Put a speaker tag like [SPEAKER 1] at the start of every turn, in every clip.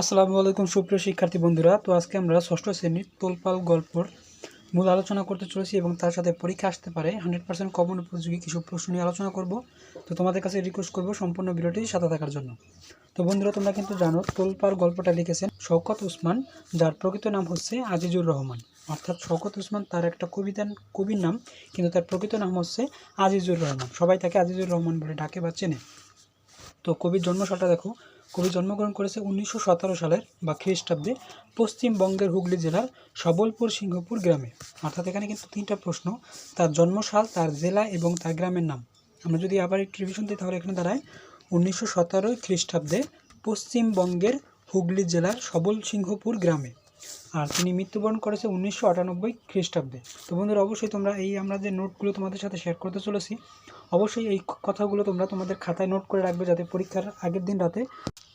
[SPEAKER 1] আসসালামু আলাইকুম সুপ্রিয় শিক্ষার্থী বন্ধুরা। তো আজকে আমরা ষষ্ঠ শ্রেণীর তোলপাল গল্পর মূল আলোচনা করতে চলেছি এবং তার সাথে পরীক্ষা আসতে পারে 100% কমন উপযোগী কিছু প্রশ্ন নিয়ে আলোচনা করব। তো তোমাদের কাছে রিকোয়েস্ট করব সম্পূর্ণ ভিডিওটি সাথে থাকার জন্য। তো বন্ধুরা, তোমরা কিন্তু জানো তোলপাল গল্পটা লিখেছেন শওকত উসমান, যার প্রকৃত নাম হচ্ছে আজিজুর রহমান। অর্থাৎ শওকত উসমান তার একটা কবির নাম, কিন্তু তার প্রকৃত নাম হচ্ছে আজিজুর রহমান। সবাই তাকে আজিজুর রহমান বলে ডাকে বা চেনে। তো কবির জন্মসালটা দেখো। কবি জন্মগ্রহণ করেছে 1917 সালের বা খ্রিস্টাব্দে পশ্চিমবঙ্গের হুগলি জেলার সবলপুর সিংহপুর গ্রামে। অর্থাৎ এখানে কিন্তু তিনটা প্রশ্ন, তার জন্মসাল, তার জেলা এবং তার গ্রামের নাম। আমরা যদি আবার একটু রিভিশন দিই তাহলে এখানে দাঁড়ায় 1917 খ্রিস্টাব্দে পশ্চিমবঙ্গের হুগলি জেলার সবল সিংহপুর গ্রামে। আর তিনি মৃত্যুবরণ করেছে 1998 খ্রিস্টাব্দে। তো বন্ধুরা, অবশ্যই তোমরা আমরা যে নোটগুলো তোমাদের সাথে শেয়ার করতে চলেছি, অবশ্যই এই কথাগুলো তোমরা তোমাদের খাতায় নোট করে রাখবে, যাতে পরীক্ষার আগের দিন রাতে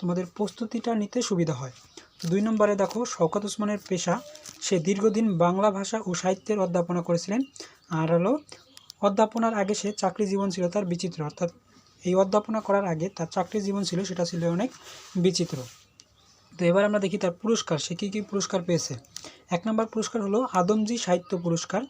[SPEAKER 1] তোমাদের প্রস্তুতিটা নিতে সুবিধা হয়। তো 2 নম্বরে দেখো, শওকত উসমানের পেশা, সে দীর্ঘদিন বাংলা ভাষা ও সাহিত্যের অধ্যাপনা করেছিলেন। আর হলো অধ্যাপনার আগে সে চাকরি জীবন ছিল তার বিচিত্র। অর্থাৎ এই অধ্যাপনা করার আগে তার চাকরি জীবন ছিল, সেটা ছিল অনেক বিচিত্র। তো এবার আমরা দেখি তার পুরস্কার, সে কী কী পুরস্কার পেয়েছে। 1 নম্বর পুরস্কার হলো আদমজী সাহিত্য পুরস্কার।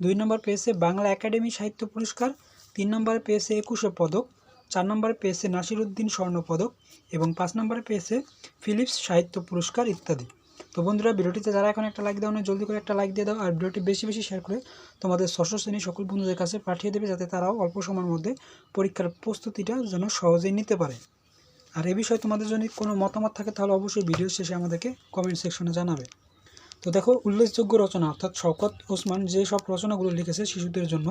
[SPEAKER 1] 2 নম্বর পেয়েছে বাংলা একাডেমি সাহিত্য পুরস্কার। 3 নম্বরে পেয়েছে 21 পদক। 4 নম্বরে পেয়েছে নাসিরউদ্দিন স্বর্ণ পদক এবং 5 নম্বরে পেয়েছে ফিলিপস সাহিত্য পুরস্কার ইত্যাদি। তো বন্ধুরা, ভিডিওটিতে যারা এখন একটা লাইক দাও না, জলদি করে একটা লাইক দিয়ে দাও, আর ভিডিওটি বেশি বেশি শেয়ার করে তোমাদের ষষ্ঠ শ্রেণীর সকল বন্ধুদের কাছে পাঠিয়ে দেবে, যাতে তারাও অল্প সময়ের মধ্যে পরীক্ষার প্রস্তুতিটা যেন সহজেই নিতে পারে। আর এ বিষয়ে তোমাদের যদি কোনো মতামত থাকে তাহলে অবশ্যই ভিডিও শেষে আমাদেরকে কমেন্ট সেকশনে জানাবে। তো দেখো, উল্লেখযোগ্য রচনা, অর্থাৎ শওকত ওসমান যে সব রচনাগুলো লিখেছে শিশুদের জন্য।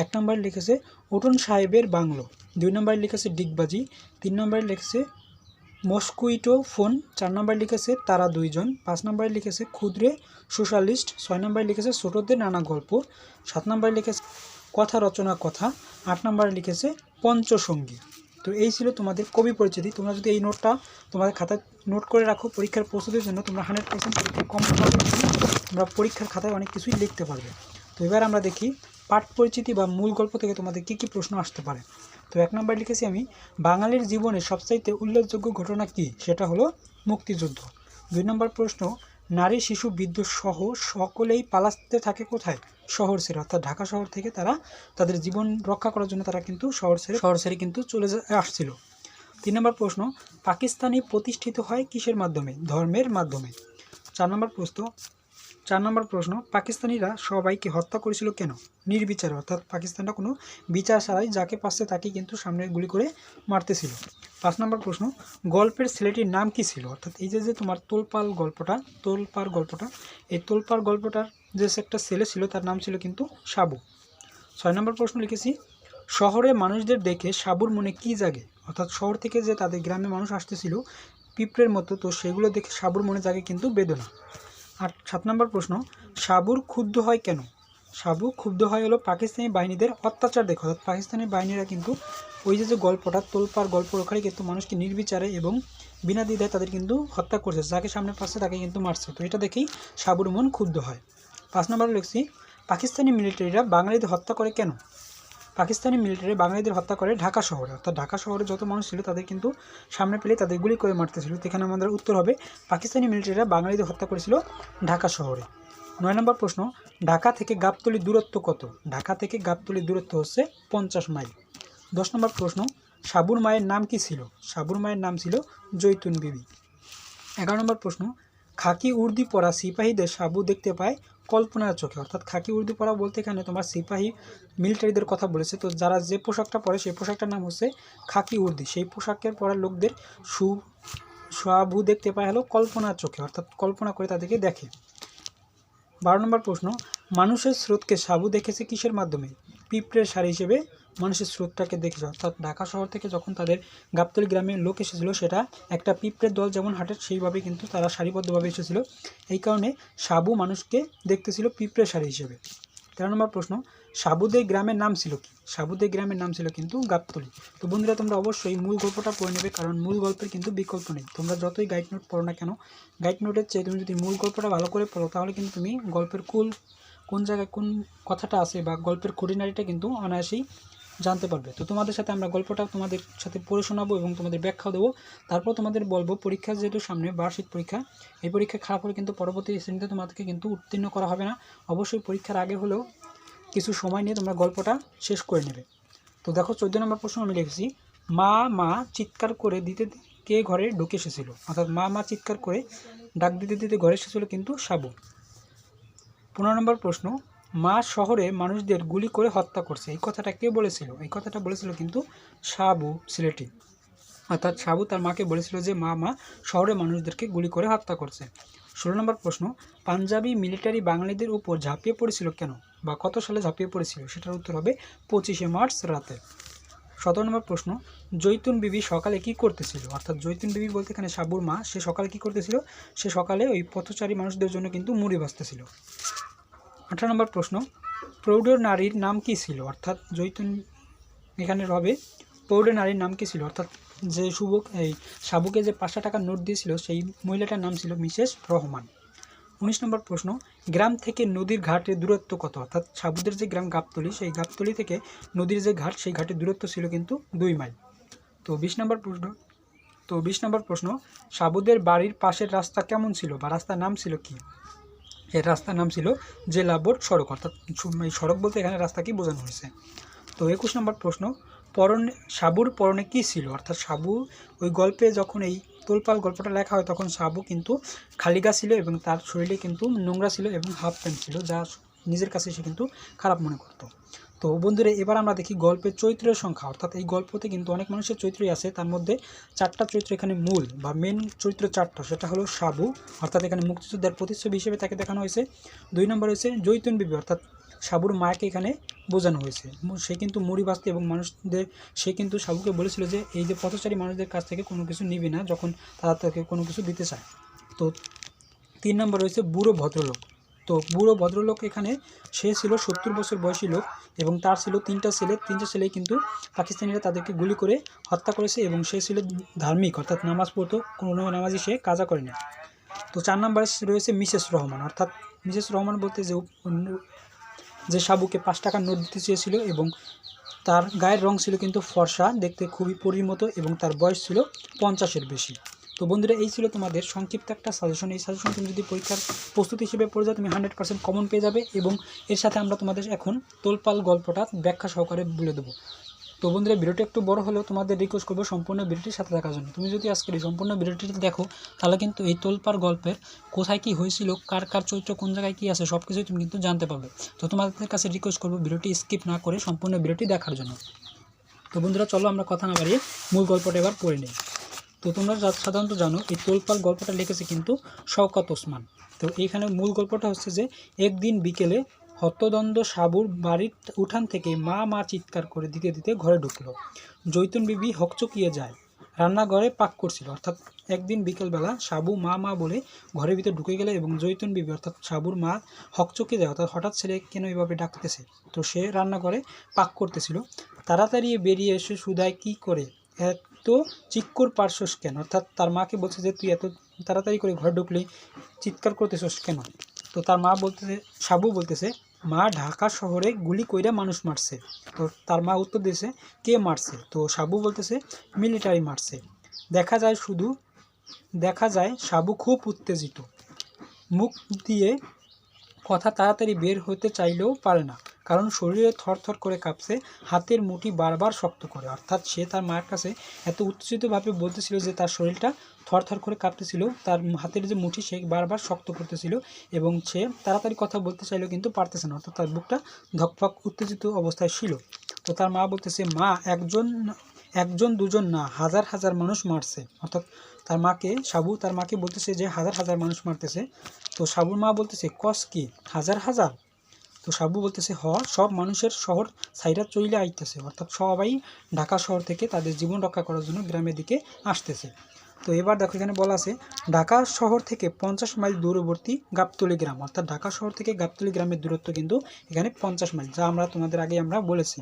[SPEAKER 1] 1 নম্বরে লিখেছে উটন সাহেবের বাংলো। 2 নম্বরে লিখেছে ডিগবাজি। 3 নম্বরে লিখেছে মস্কুইটো ফোন। 4 নম্বরে লিখেছে তারা দুইজন। 5 নম্বরে লিখেছে ক্ষুদ্রে সোশ্যালিস্ট। 6 নম্বরে লিখেছে ছোটদের নানা গল্প। 7 নম্বরে লিখেছে কথা রচনা কথা। 8 নম্বরে লিখেছে পঞ্চসঙ্গী। তো এই ছিল তোমাদের কবি পরিচিতি। তোমরা যদি এই নোটটা তোমাদের খাতায় নোট করে রাখো, পরীক্ষার প্রস্তুতির জন্য তোমরা 100% পরীক্ষায় কম পাবে, তোমরা পরীক্ষার খাতায় অনেক কিছুই লিখতে পারবে। তো এবার আমরা দেখি পাঠ পরিচিতি বা মূল গল্প থেকে তোমাদের কী কী প্রশ্ন আসতে পারে। তো 1 নম্বর লিখেছি আমি, বাঙালির জীবনে সবচাইতে উল্লেখযোগ্য ঘটনা কী? সেটা হলো মুক্তিযুদ্ধ। 2 নম্বর প্রশ্ন, নারী শিশু বৃদ্ধ সহ সকলেই পালাতে থাকে কোথায়? শহর ছেড়ে। অর্থাৎ ঢাকা শহর থেকে তারা তাদের জীবন রক্ষা করার জন্য তারা কিন্তু শহর ছেড়ে কিন্তু চলে আসছিল। 3 নম্বর প্রশ্ন, পাকিস্তানি প্রতিষ্ঠিত হয় কিসের মাধ্যমে? ধর্মের মাধ্যমে। 4 নম্বর প্রশ্ন, পাকিস্তানিরা সবাইকে হত্যা করেছিল কেন? নির্বিচারে। অর্থাৎ পাকিস্তানটা কোনো বিচার ছাড়াই যাকে পাচ্ছে তাকে কিন্তু সামনে গুলি করে মারতেছিল। 5 নম্বর প্রশ্ন, গল্পের ছেলেটির নাম কি ছিল? অর্থাৎ এই যে তোমার তোলপাড় গল্পটা, এই তোলপাড় গল্পটার যে একটা ছেলে ছিল তার নাম ছিল কিন্তু সাবু। 6 নম্বর প্রশ্ন লিখেছি, শহরে মানুষদের দেখে সাবুর মনে কি জাগে? অর্থাৎ শহর থেকে যে তাদের গ্রামে মানুষ আসতেছিল পিঁপড়ের মতো, তো সেগুলো দেখে সাবুর মনে জাগে কিন্তু বেদনা। আর 7 নম্বর প্রশ্ন, সাবুর ক্ষুব্ধ হয় কেন? সাবু ক্ষুব্ধ হয় হলো পাকিস্তানি বাহিনীদের অত্যাচার দেখে। অর্থাৎ পাকিস্তানি বাহিনীরা কিন্তু ওই যে গল্পটা তোলপাড় গল্প, ওখানে কিন্তু মানুষকে নির্বিচারে এবং বিনা দ্বিধায় তাদের কিন্তু হত্যা করছে, যাকে সামনে পাচ্ছে তাকে কিন্তু মারছে। তো এটা দেখেই সাবুর মন ক্ষুব্ধ হয়। 5 নম্বর লিখছি, পাকিস্তানি মিলিটারিরা বাঙালিদের হত্যা করে কেন? পাকিস্তানি মিলিটারি বাঙালিদের হত্যা করে ঢাকা শহরে। অর্থাৎ ঢাকা শহরে যত মানুষ ছিল তাদের কিন্তু সামনে পেলে তাদের গুলি করে মারতেছিল। এখানে আমাদের উত্তর হবে পাকিস্তানি মিলিটারিরা বাঙালিদের হত্যা করেছিল ঢাকা শহরে। 9 নম্বর প্রশ্ন, ঢাকা থেকে গাবতলীর দূরত্ব কত? ঢাকা থেকে গাবতলীর দূরত্ব হচ্ছে 50 মাইল। 10 নম্বর প্রশ্ন, সাবুর মায়ের নাম কি ছিল? সাবুর মায়ের নাম ছিল জৈতুন বিবি। 11 নম্বর প্রশ্ন, খাকি উর্দি পরা সিপাহীদের সাবু দেখতে পায় কল্পনার চোখে। অর্থাৎ খাকি উর্দি পরা বলতে এখানে তোমার সিপাহী মিলিটারিদের কথা বলেছে। তো যারা যে পোশাকটা পরে সেই পোশাকটার নাম হচ্ছে খাকি উর্দি। সেই পোশাকের পরা লোকদের সাবু দেখতে পায় হলো কল্পনার চোখে, অর্থাৎ কল্পনা করে তাদেরকে দেখে। 12 নম্বর প্রশ্ন, মানুষের স্রোতকে সাবু দেখেছে কিসের মাধ্যমে? পিঁপড়ের সারি হিসেবে মানুষের স্রোতটাকে দেখেছে। অর্থাৎ ঢাকা শহর থেকে যখন তাদের গাবতলী গ্রামের লোক এসেছিলো, সেটা একটা পিঁপড়ের দল যেমন হাঁটে সেইভাবে কিন্তু তারা সারিবদ্ধভাবে এসেছিলো। এই কারণে সাবু মানুষকে দেখতেছিল পিঁপড়ের সারি হিসেবে। 13 নম্বর প্রশ্ন, সাবুদের গ্রামের নাম ছিল কি? সাবুদের গ্রামের নাম ছিল কিন্তু গাবতলী। তো বন্ধুরা, তোমরা অবশ্যই মূল গল্পটা পড়ে নেবে, কারণ মূল গল্পের কিন্তু বিকল্প নেই। তোমরা যতই গাইড নোট পড়ো না কেন, গাইড নোটের চেয়ে তুমি যদি মূল গল্পটা ভালো করে পড়ো তাহলে কিন্তু তুমি গল্পের কোন জায়গায় কোন কথাটা আছে বা গল্পের খুঁটিনাটিটা কিন্তু অনায়াসেই জানতে পারবে। তো তোমাদের সাথে আমরা গল্পটা তোমাদের সাথে পড়ে শোনাবো এবং তোমাদের ব্যাখ্যাও দেবো। তারপর তোমাদের বলবো পরীক্ষা যেহেতু সামনে বার্ষিক পরীক্ষা, এই পরীক্ষা খারাপ হলে কিন্তু পরবর্তী শ্রেণীতে তোমাদেরকে কিন্তু উত্তীর্ণ করা হবে না। অবশ্যই পরীক্ষার আগে হলেও কিছু সময় নিয়ে তোমরা গল্পটা শেষ করে নেবে। তো দেখো 14 নম্বর প্রশ্ন আমি লিখেছি, মা মা চিৎকার করে দিতে কে ঘরে ঢুকে এসেছিল। অর্থাৎ মা মা চিৎকার করে ডাক দিতে দিতে ঘরে এসেছিল কিন্তু সাবু। 15 নম্বর প্রশ্ন, মা শহরে মানুষদের গুলি করে হত্যা করছে, এই কথাটা কে বলেছিল? এই কথাটা বলেছিল কিন্তু সাবু ছেলেটি। অর্থাৎ সাবু তার মাকে বলেছিল যে মা মা শহরে মানুষদেরকে গুলি করে হত্যা করছে। 16 নম্বর প্রশ্ন, পাঞ্জাবি মিলিটারি বাঙালিদের উপর ঝাঁপিয়ে পড়েছিল কেন বা কত সালে ঝাঁপিয়ে পড়েছিল? সেটার উত্তর হবে 25শে মার্চ রাতে। 17 নম্বর প্রশ্ন, জৈতুন বিবি সকালে কি করতেছিল? অর্থাৎ জৈতুন বিবি বলতে এখানে সাবুর মা, সে সকালে কি করতেছিল? সে সকালে ওই পথচারী মানুষদের জন্য কিন্তু মুড়ি ভাজতেছিল। 18 নম্বর প্রশ্ন, প্রৌঢ় নারীর নাম কি ছিল? অর্থাৎ জৈতুন এখানে হবে প্রৌঢ় নারীর নাম কি ছিল? অর্থাৎ যে সাবুকে যে 500 টাকার নোট দিয়েছিল সেই মহিলাটার নাম ছিল মিসেস রহমান। 19 নম্বর প্রশ্ন, গ্রাম থেকে নদীর ঘাটের দূরত্ব কত? অর্থাৎ সাবুদের যে গ্রাম গাবতলী, সেই গাবতলী থেকে নদীর যে ঘাট, সেই ঘাটের দূরত্ব ছিল কিন্তু 2 মাইল। তো 20 নম্বর প্রশ্ন, সাবুদের বাড়ির পাশের রাস্তা কেমন ছিল বা রাস্তার নাম ছিল কি? এর রাস্তার নাম ছিল জেলা বোর্ড সড়ক। অর্থাৎ এই সড়ক বলতে এখানে রাস্তা কি বোঝানো হয়েছে। তো 21 নম্বর প্রশ্ন, সাবুর পরনে কি ছিল? অর্থাৎ সাবু ওই গল্পে যখন এই তোলপাল গল্পটা লেখা হয় তখন সাবু কিন্তু খালি গা ছিল এবং তার শরীরে কিন্তু নোংরা ছিল এবং হাফ প্যান্ট ছিল, যা নিজের কাছে সে কিন্তু খারাপ মনে করত। তো বন্ধুরা এবার আমরা দেখি গল্পের চরিত্রের সংখ্যা। অর্থাৎ এই গল্পতে কিন্তু অনেক মানুষের চরিত্রই আছে, তার মধ্যে 4টা চরিত্র এখানে মূল বা মেন চরিত্র 4টা, সেটা হলো সাবু, অর্থাৎ এখানে মুক্তিযোদ্ধার প্রতিচ্ছবি হিসেবে তাকে দেখানো হয়েছে। 2 নম্বর হয়েছে জৈতুন বিবি, অর্থাৎ সাবুর মাকে এখানে বোঝানো হয়েছে, সে কিন্তু মুড়ি বাঁচতে এবং মানুষদের, সে কিন্তু সাবুকে বলেছিল যে এই যে পথচারী মানুষদের কাছ থেকে কোনো কিছু নিবি না যখন তারা তাকে কোনো কিছু দিতে চায়। তো 3 নম্বর রয়েছে বুড়ো ভদ্রলোক। তো বুড়ো ভদ্রলোক এখানে সে ছিল 70 বছর বয়সী লোক এবং তার ছিল 3টা ছেলে। 3টা ছেলেই কিন্তু পাকিস্তানিরা তাদেরকে গুলি করে হত্যা করেছে এবং সে ছিল ধার্মিক, অর্থাৎ নামাজ পড়তো, কোনো নামাজই সে কাজা করেনি। তো 4 নম্বরে রয়েছে মিসেস রহমান। অর্থাৎ মিসেস রহমান বলতে যে সাবুকে 5 টাকার নোট দিতে চেয়েছিল এবং তার গায়ের রং ছিল কিন্তু ফর্সা, দেখতে খুবই পরীর মতো এবং তার বয়স ছিল 50-এর বেশি। তো বন্ধুরা এই ছিল তোমাদের সংক্ষিপ্ত একটা সাজেশন। এই সাজেশন তুমি যদি পরীক্ষার প্রস্তুতি হিসেবে পড়ে যাও তুমি 100% কমন পেয়ে যাবে এবং এর সাথে আমরা তোমাদের এখন তোলপাল গল্পটা ব্যাখ্যা সহকারে বলে দেবো। তো বন্ধুরা ভিডিওটি একটু বড় হলেও তোমাদের রিকোয়েস্ট করবো সম্পূর্ণ ভিডিওটির সাথে থাকার জন্য। তুমি যদি আজকের এই সম্পূর্ণ ভিডিওটি দেখো তাহলে কিন্তু এই তোলপাড় গল্পের কোথায় কি হয়েছিল, কার কার চরিত্র কোন জায়গায় কি আছে সব কিছুই তুমি কিন্তু জানতে পারবে। তো তোমাদের কাছে রিকোয়েস্ট করবো ভিডিওটি স্কিপ না করে সম্পূর্ণ ভিডিওটি দেখার জন্য। তো বন্ধুরা চলো আমরা কথা না বাড়িয়ে মূল গল্পটা এবার পড়ে নিই। তো তোমরা সাধারণত জানো এই তোলপাল গল্পটা লিখেছে কিন্তু শওকত ওসমান। তো এইখানে মূল গল্পটা হচ্ছে যে একদিন বিকেলে হতদণ্ড সাবুর বাড়ির উঠান থেকে মা মা চিৎকার করে দিতে দিতে ঘরে ঢুকলো। জৈতুন বিবি হকচকিয়ে যায়, রান্নাঘরে পাক করছিল। অর্থাৎ একদিন বিকেলবেলা সাবু মা মা বলে ঘরের ভিতরে ঢুকে গেলে এবং জৈতুন বিবি অর্থাৎ সাবুর মা হকচকিয়ে যায়, অর্থাৎ হঠাৎ ছেলে কেন এইভাবে ডাকতেছে। তো সে রান্নাঘরে পাক করতেছিল। তাড়াতাড়ি বেরিয়ে এসে সুধায় কি করে এত চিৎকার পারছস কেন? অর্থাৎ তার মাকে বলছে যে তুই এত তাড়াতাড়ি করে ঘরে ঢুকলি, চিৎকার করতেছস কেন? তো তার মা বলতেছে, সাবু বলতেছে মা ঢাকা শহরে গুলি কইরা মানুষ মারছে। তো তার মা উত্তর দিয়েছে কে মারছে? তো সাবু বলতেছে মিলিটারি মারছে। দেখা যায় সাবু খুব উত্তেজিত, মুখ দিয়ে কথা তাড়াতাড়ি বের হতে চাইলেও পারে না, কারণ শরীরে থরথর করে কাঁপছে, হাতের মুঠি বারবার শক্ত করে। অর্থাৎ সে তার মায়ের কাছে এত উত্তেজিতভাবে বলতেছিল যে তার শরীরটা থরথর করে কাঁপতেছিল, তার হাতের যে মুঠি সে বারবার শক্ত করতেছিল এবং সে তাড়াতাড়ি কথা বলতে চাইলেও কিন্তু পারতেছে না, অর্থাৎ তার বুকটা ধকফক উত্তেজিত অবস্থায় ছিল। তো তার মা বলতেছে মা একজন দুজন না, হাজার হাজার মানুষ মারছে। অর্থাৎ সাবু তার মাকে বলতেছে যে হাজার হাজার মানুষ মারতেছে। তো সাবুর মা বলতেছে কস কি হাজার হাজার? তো সাবু বলতেছে সব মানুষের শহর সাইরা চইলে আইতেছে, অর্থাৎ সবাই ঢাকা শহর থেকে তাদের জীবন রক্ষা করার জন্য গ্রামের দিকে আসতেছে। তো এবার দেখো এখানে বলা আছে ঢাকা শহর থেকে 50 মাইল দূরবর্তী গাবতলী গ্রাম। অর্থাৎ ঢাকা শহর থেকে গাবতলী গ্রামের দূরত্ব কিন্তু এখানে 50 মাইল, যা আমরা তোমাদের আগে আমরা বলেছি।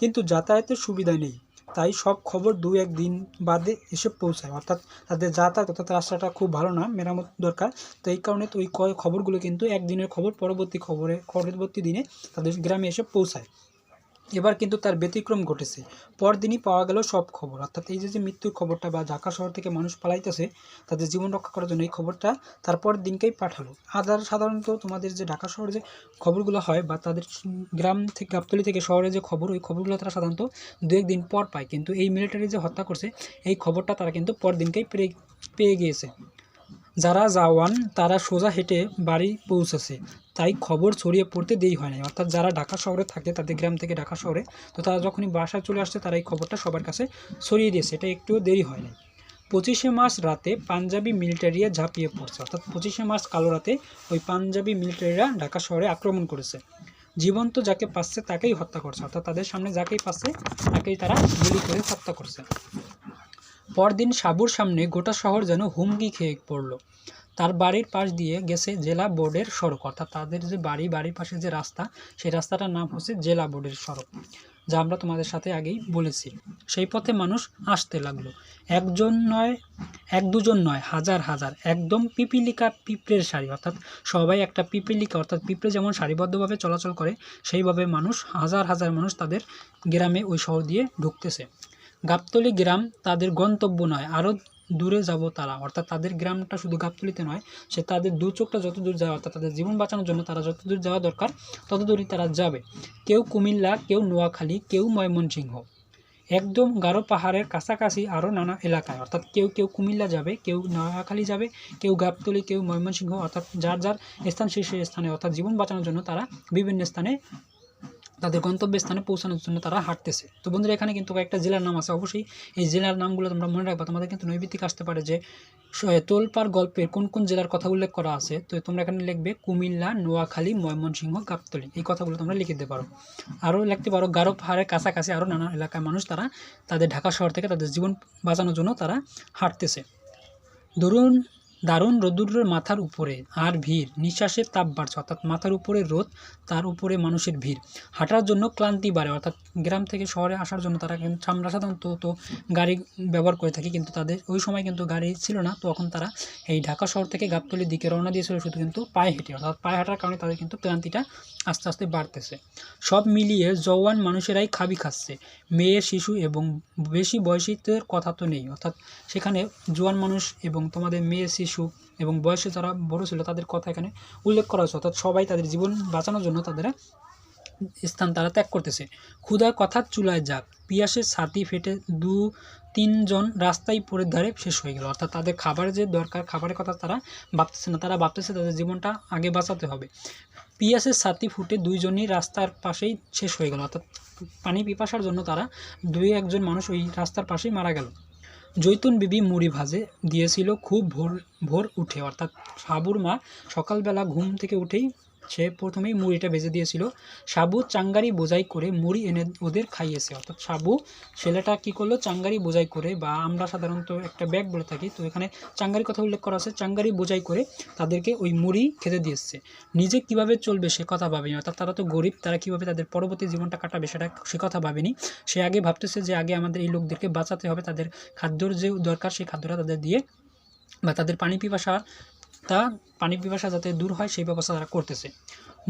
[SPEAKER 1] কিন্তু যাতায়াতের সুবিধা নেই, তাই সব খবর 2-1 দিন বাদে এসে পৌঁছায়। অর্থাৎ তাদের যাতায়াত অর্থাৎ রাস্তাটা খুব ভালো না, মেরামত দরকার। তো এই কারণে তো ওই খবরগুলো কিন্তু একদিনের খবর পরবর্তী দিনে তাদের গ্রামে এসে পৌঁছায়। এবার কিন্তু তার ব্যতিক্রম ঘটেছে। পরদিনই পাওয়া গেল সব খবর, অর্থাৎ এই যে মৃত্যুর খবরটা বা ঢাকা শহর থেকে মানুষ পালাইতেছে তাদের জীবন রক্ষা করার জন্য, এই খবরটা তারপর দিনকেই পাঠালো। সাধারণত তোমাদের যে ঢাকা শহরে যে খবরগুলো হয় বা তাদের গ্রাম থেকে গাবতলী থেকে শহরে যে খবর, ওই খবরগুলো তারা সাধারণত 2-1 দিন পর পায়, কিন্তু এই মিলিটারি যে হত্যা করছে এই খবরটা তারা কিন্তু পর দিনকেই পেয়ে গিয়েছে। যারা জওয়ান তারা সোজা হেঁটে বাড়ি পৌঁছেছে, তাই খবর ছড়িয়ে পড়তে দেরি হয় নাই। অর্থাৎ যারা ঢাকা শহরে থাকে, তাদের গ্রাম থেকে ঢাকা শহরে, তো তারা যখনই বাসায় চলে আসছে তারা এই খবরটা সবার কাছে ছড়িয়ে দিয়েছে, এটা একটুও দেরি হয় নাই। 25শে মার্চ রাতে পাঞ্জাবি মিলিটারিরা ঝাঁপিয়ে পড়ছে, অর্থাৎ 25শে মার্চ কালো রাতে ওই পাঞ্জাবি মিলিটারিরা ঢাকা শহরে আক্রমণ করেছে। জীবন্ত যাকে পাচ্ছে তাকেই হত্যা করছে, অর্থাৎ তাদের সামনে যাকেই পাচ্ছে তাকেই তারা গুলি করে হত্যা করছে। পরদিন সাবুর সামনে গোটা শহর যেন হুমকি খেয়ে পড়ল। তার বাড়ির পাশ দিয়ে গেছে জেলা বোর্ডের সড়ক, অর্থাৎ তাদের যে বাড়ির পাশে যে রাস্তা, সেই রাস্তাটার নাম হচ্ছে জেলা বোর্ডের সড়ক, যা আমরা তোমাদের সাথে আগেই বলেছি। সেই পথে মানুষ আসতে লাগলো, একজন নয়, এক দুজন নয়, হাজার হাজার, একদম পিপিলিকা পিঁপড়ের সারি, অর্থাৎ সবাই একটা পিপিলিকা, অর্থাৎ পিঁপড়ে যেমন সারিবদ্ধভাবে চলাচল করে সেইভাবে মানুষ, হাজার হাজার মানুষ তাদের গ্রামে ওই শহর দিয়ে ঢুকতেছে। গাবতলী গ্রাম তাদের গন্তব্য নয়, আরও দূরে যাব তারা, অর্থাৎ তাদের গ্রামটা শুধু গাবতলীতে নয়, সে তাদের দু চোখটা যত দূর যায়, অর্থাৎ তাদের জীবন বাঁচানোর জন্য তারা যত দূর যাওয়া দরকার তত দূরই তারা যাবে। কেউ কুমিল্লা, কেউ নোয়াখালী, কেউ ময়মনসিংহ, একদম গারো পাহাড়ের কাছাকাছি আরও নানা এলাকায়, অর্থাৎ কেউ কেউ কুমিল্লা যাবে, কেউ নোয়াখালী যাবে, কেউ গাবতলী, কেউ ময়মনসিংহ, অর্থাৎ যার যার স্থান সেই স্থানে, অর্থাৎ জীবন বাঁচানোর জন্য তারা বিভিন্ন স্থানে তাদের গন্তব্যস্থানে পৌঁছানোর জন্য তারা হাঁটতেছে। তো বন্ধুরা, এখানে কিন্তু কয়েকটা জেলার নাম আছে, অবশ্যই এই জেলার নামগুলো তোমরা মনে রাখবা। তোমাদের কিন্তু নৈবিত্তিক আসতে পারে যে তোলপাড় গল্পের কোন কোন জেলার কথা উল্লেখ করা আছে, তো তোমরা এখানে লিখবে কুমিল্লা, নোয়াখালী, ময়মনসিংহ, গাবতলী, এই কথাগুলো তোমরা লিখে দিতে পারো। আরও লিখতে পারো গারো পাহাড়ের কাছাকাছি আরও নানা এলাকার মানুষ তারা তাদের ঢাকা শহর থেকে তাদের জীবন বাঁচানোর জন্য তারা হাঁটতেছে। দারুণ রোদ্দুরের মাথার উপরে আর ভিড়, নিঃশ্বাসের তাপ বাড়ছে, অর্থাৎ মাথার উপরে রোদ, তার উপরে মানুষের ভিড়, হাঁটার জন্য ক্লান্তি বাড়ে, অর্থাৎ গ্রাম থেকে শহরে আসার জন্য তারা কিন্তু আমরা সাধারণত তো গাড়ি ব্যবহার করে থাকি, কিন্তু তাদের ওই সময় কিন্তু গাড়ি ছিল না, তখন তারা এই ঢাকা শহর থেকে গাবতলীর দিকে রওনা দিয়েছিল শুধু কিন্তু পায়ে হেঁটে, অর্থাৎ পায়ে হাঁটার কারণে তাদের কিন্তু ক্লান্তিটা আস্তে আস্তে বাড়তেছে। সব মিলিয়ে জওয়ান মানুষেরাই খাবি খাচ্ছে, মেয়ে, শিশু এবং বেশি বয়সীদের কথা তো নেই, অর্থাৎ সেখানে জোয়ান মানুষ এবং তোমাদের মেয়ে, শিশু এবং বয়সে যারা বড় ছিল তাদের কথা এখানে উল্লেখ করা হয়েছে, অর্থাৎ সবাই তাদের জীবন বাঁচানোর জন্য তাদের স্থান তারা ত্যাগ করতেছে। ক্ষুধার কথা চুলায় যাক, পিয়াসের ছাতি ফেটে 2-3 জন রাস্তায় পড়ে ধারে শেষ হয়ে গেল, অর্থাৎ তাদের খাবারের যে দরকার, খাবারের কথা তারা ভাবতেছে না, তারা ভাবতেছে তাদের জীবনটা আগে বাঁচাতে হবে। পিয়াসের ছাতি ফুটে 2 জনই রাস্তার পাশেই শেষ হয়ে গেল, অর্থাৎ পানি পিপাসার জন্য তারা 2-1 মানুষ ওই রাস্তার পাশেই মারা গেল। জৈতুন বিবি মুড়ি ভাজে দিয়েছিল খুব ভোর উঠে, অর্থাৎ সাবুর মা সকালবেলা ঘুম থেকে উঠেই সে প্রথমেই মুড়িটা ভেজে দিয়েছিল। সাবু চাঙ্গারি বোঝাই করে মুড়ি এনে ওদের খাইয়েছে, অর্থাৎ সাবু ছেলেটা কী করলো, চাঙ্গারি বোঝাই করে, বা আমরা সাধারণত একটা ব্যাগ বলে থাকি, তো এখানে চাঙ্গারি কথা উল্লেখ করা আছে, চাঙ্গারি বোঝাই করে তাদেরকে ওই মুড়ি খেতে দিয়েছে। নিজে কিভাবে চলবে সে কথা ভাবেনি, অর্থাৎ তারা তো গরিব, তারা কীভাবে তাদের পরবর্তী জীবনটা কাটাবে সে কথা ভাবেনি। সে আগে ভাবতেছে যে আগে আমাদের এই লোকদেরকে বাঁচাতে হবে, তাদের খাদ্যর যে দরকার সেই খাদ্যটা তাদের দিয়ে, বা তাদের পানি পিপাসা যাতে দূর হয় সেই ব্যবস্থা তারা করতেছে।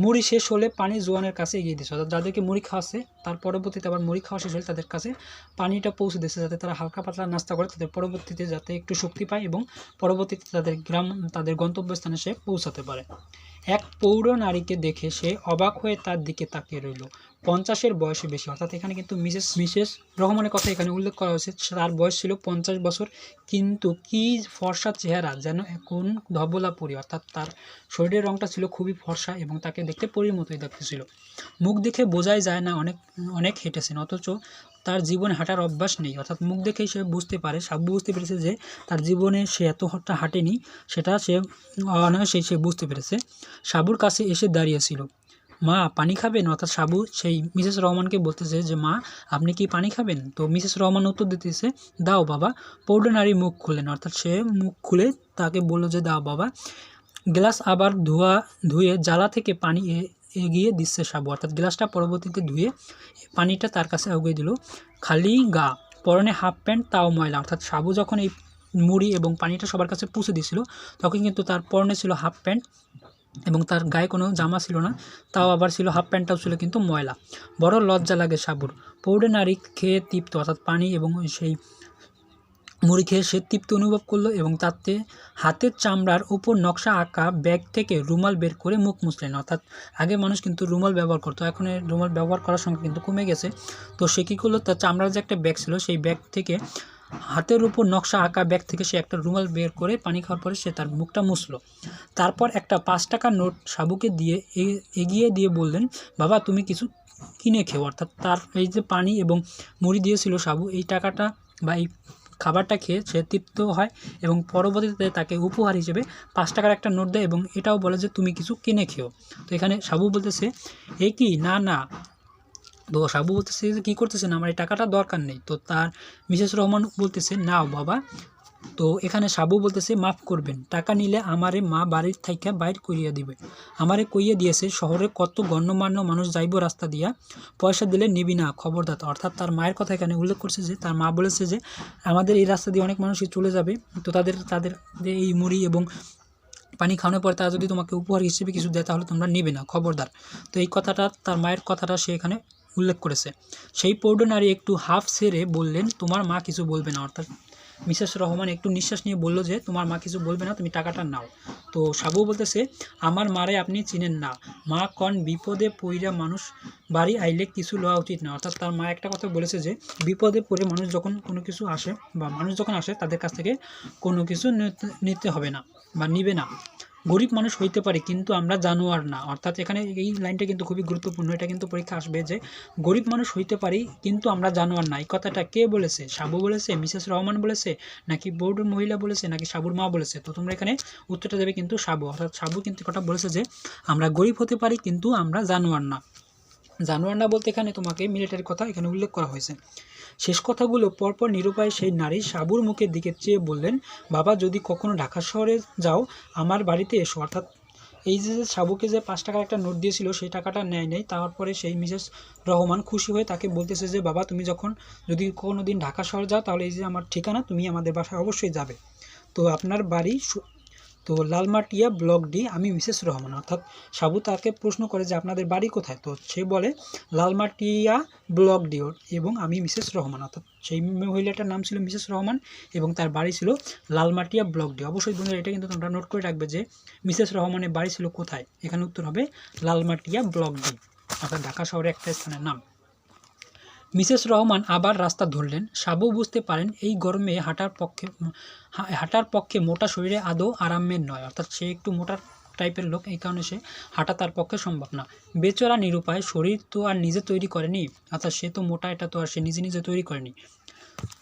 [SPEAKER 1] মুড়ি শেষ হলে পানি জোয়ানের কাছে এগিয়ে দিচ্ছে, অর্থাৎ যাদেরকে মুড়ি খাওয়াচ্ছে তার পরবর্তীতে আবার মুড়ি খাওয়া শেষ হলে তাদের কাছে পানিটা পৌঁছে দিচ্ছে, যাতে তারা হালকা পাতলা নাস্তা করে তাদের পরবর্তীতে যাতে একটু শক্তি পায় এবং পরবর্তীতে তাদের গন্তব্যস্থানে সে পৌঁছাতে পারে। এক পৌর নারীকে দেখে সে অবাক হয়ে তার দিকে তাকিয়ে রইল। 50-এর বয়সে বেশি, অর্থাৎ এখানে কিন্তু মিসেস রহমানের কথা এখানে উল্লেখ করা হয়েছে, তার বয়স ছিল 50 বছর, কিন্তু কি ফর্সা চেহারা, যেন এখন ধবলা পরি, অর্থাৎ তার শরীরের রঙটা ছিল খুবই ফর্সা এবং তাকে দেখতে পরীর মতোই দেখতেছিল। মুখ দেখে বোঝাই যায় না অনেক হেঁটেছেন, অথচ তার জীবনে হাঁটার অভ্যাস নেই, অর্থাৎ মুখ দেখেই সে বুঝতে পারে, সাবু বুঝতে পেরেছে যে তার জীবনে সে এতটা হাঁটেনি, সেটা সে অনায়াসেই সে বুঝতে পেরেছে। সাবুর কাছে এসে দাঁড়িয়েছিল। মা, পানি খাবেন? অর্থাৎ সাবু সেই মিসেস রহমানকে বলতেছে যে মা, আপনি কি পানি খাবেন? তো মিসেস রহমান উত্তর দিতেছে, দাও বাবা। পৌর নারী মুখ খুলেন, অর্থাৎ সে মুখ খুলে তাকে বলল যে দাও বাবা। গ্লাস আবার ধুয়ে জ্বালা থেকে পানি এগিয়ে দিচ্ছে সাবু, অর্থাৎ গ্লাসটা পরবর্তীতে ধুয়ে পানিটা তার কাছে এগিয়ে দিল। খালি গা, পরনে হাফ প্যান্ট, তাও ময়লা, অর্থাৎ সাবু যখন এই মুড়ি এবং পানিটা সবার কাছে পৌঁছে দিয়েছিল তখন কিন্তু তার পরনে ছিল হাফ প্যান্ট এবং তার গায়ে কোনো জামা ছিল না, তাও আবার ছিল হাফ প্যান্টটাও ছিল কিন্তু ময়লা। বড় লজ্জা লাগে সাবুর। পৌড়ে নারী খেয়ে তৃপ্ত, অর্থাৎ পানি এবং সেই মুড়ি খেয়ে সে তৃপ্তি অনুভব করলো এবং তাতে হাতের চামড়ার উপর নকশা আঁকা ব্যাগ থেকে রুমাল বের করে মুখ মুছলেন। অর্থাৎ আগে মানুষ কিন্তু রুমাল ব্যবহার করতো, এখন এই রুমাল ব্যবহার করার সংখ্যা কিন্তু কমে গেছে। তো সে কী করলো, তার চামড়ার যে একটা ব্যাগ ছিল সেই ব্যাগ থেকে, হাতের উপর নকশা আঁকা ব্যাগ থেকে সে একটা রুমাল বের করে পানি খাওয়ার পরে সে তার মুখটা মুছলো। তারপর একটা 5 টাকার নোট সাবুকে দিয়ে এগিয়ে দিয়ে বললেন, বাবা তুমি কিছু কিনে খেও। অর্থাৎ তার এই যে পানি এবং মুড়ি দিয়েছিল সাবু, এই টাকাটা বা এই খাবারটা খেয়ে সে তৃপ্ত হয় এবং পরবর্তীতে তাকে উপহার হিসেবে 5 টাকার একটা নোট দেয় এবং এটাও বলে যে তুমি কিছু কিনে খেও। তো এখানে সাবু বলতেছে এ কি, না না। তো সাবু বলতেছে যে কী করতেছেন, আমার এই টাকাটা দরকার নেই। তো তার মিসেস রহমান বলতেছে নাও বাবা। তো এখানে সাবু বলতেছে মাফ করবেন, টাকা নিলে আমারে মা বাড়ির থাইকা বাইর করিয়া দিবে। আমারে কইয়া দিয়েছে শহরে কত গণ্যমান্য মানুষ যাইব রাস্তা দিয়া, পয়সা দিলে নিবি না খবরদার। অর্থাৎ তার মায়ের কথা এখানে উল্লেখ করছে যে তার মা বলেছে যে আমাদের এই রাস্তা দিয়ে অনেক মানুষই চলে যাবে, তো তাদের যে এই মুড়ি এবং পানি খাওয়ানোর পর তারা যদি তোমাকে উপহার হিসেবে কিছু দেয় তাহলে তোমরা নেবে না খবরদার। তো এই কথাটা, তার মায়ের কথাটা সে এখানে উল্লেখ করেছে। সেই পৌঢ় নারী একটু হাফ ছেড়ে বললেন, তোমার মা কিছু বলবে না। অর্থাৎ মিসেস রহমান একটু নিঃশ্বাস নিয়ে বলল যে তোমার মা কিছু বলবে না, তুমি টাকাটা নাও। তো সাবু বলতেছে আমার মারে আপনি চিনেন না, মা কন বিপদে পইরা মানুষ বাড়ি আইলে কিছু লওয়া উচিত না। অর্থাৎ তার মা একটা কথা বলেছে যে বিপদে পড়ে মানুষ যখন কোনো কিছু আসে বা মানুষ যখন আসে তাদের কাছ থেকে কোনো কিছু নিতে হবে না বা নিবে না। গরিব মানুষ হইতে পারে কিন্তু আমরা জানোয়ার না। অর্থাৎ এখানে এই লাইনটা কিন্তু খুবই গুরুত্বপূর্ণ, এটা কিন্তু পরীক্ষা আসবে যে গরিব মানুষ হইতে পারি কিন্তু আমরা জানোয়ার না। এই কথাটা কে বলেছে, সাবু বলেছে, মিসেস রহমান বলেছে, নাকি বোর্ডের মহিলা বলেছে, নাকি সাবুর মা বলেছে? তো তোমরা এখানে উত্তরটা দেবে কিন্তু সাবু। অর্থাৎ সাবু কিন্তু কথা বলেছে যে আমরা গরিব হতে পারি কিন্তু আমরা জানোয়ার না। জানোয়ার না বলতে এখানে তোমাকে মিলিটারির কথা এখানে উল্লেখ করা হয়েছে। শেষ কথাগুলো পরপর নিরুপায় সেই নারী সাবুর মুখের দিকে চেয়ে বললেন, বাবা যদি কখনো ঢাকা শহরে যাও আমার বাড়িতে এসো। অর্থাৎ এই যে সাবুকে যে 5 টাকার একটা নোট দিয়েছিল সেই টাকাটা নেয় নেই, তারপরে সেই মিসেস রহমান খুশি হয়ে তাকে বলতেছে যে বাবা তুমি যখন যদি কোনো দিন ঢাকা শহরে যাও তাহলে এই যে আমার ঠিকানা, তুমি আমাদের বাসায় অবশ্যই যাবে। তো আপনার বাড়ি তো লালমাটিয়া ব্লক ডি, আমি মিসেস রহমান। অর্থাৎ সাবু তাকে প্রশ্ন করে যে আপনাদের বাড়ি কোথায়? তো সে বলে লালমাটিয়া ব্লক ডি এবং আমি মিসেস রহমান। অর্থাৎ সেই মহিলাটার নাম ছিল মিসেস রহমান এবং তার বাড়ি ছিল লালমাটিয়া ব্লক ডি। অবশ্যই বন্ধুরা এটা কিন্তু তোমরা নোট করে রাখবে যে মিসেস রহমানের বাড়ি ছিল কোথায়। এখানে উত্তর হবে লালমাটিয়া ব্লক ডি, অর্থাৎ ঢাকা শহরে একটা স্থানের নাম। মিসেস রহমান আবার রাস্তা ধরলেন। সাবু বুঝতে পারেন এই গরমে হাঁটার পক্ষে মোটা শরীরে আদৌ আরামের নয়। অর্থাৎ সে একটু মোটা টাইপের লোক, এই কারণে সে হাঁটা তার পক্ষে সম্ভব না। বেচারা নিরুপায়, শরীর তো আর নিজে তৈরি করেনি, অর্থাৎ সে তো মোটা, এটা তো আর সে নিজে নিজে তৈরি করেনি।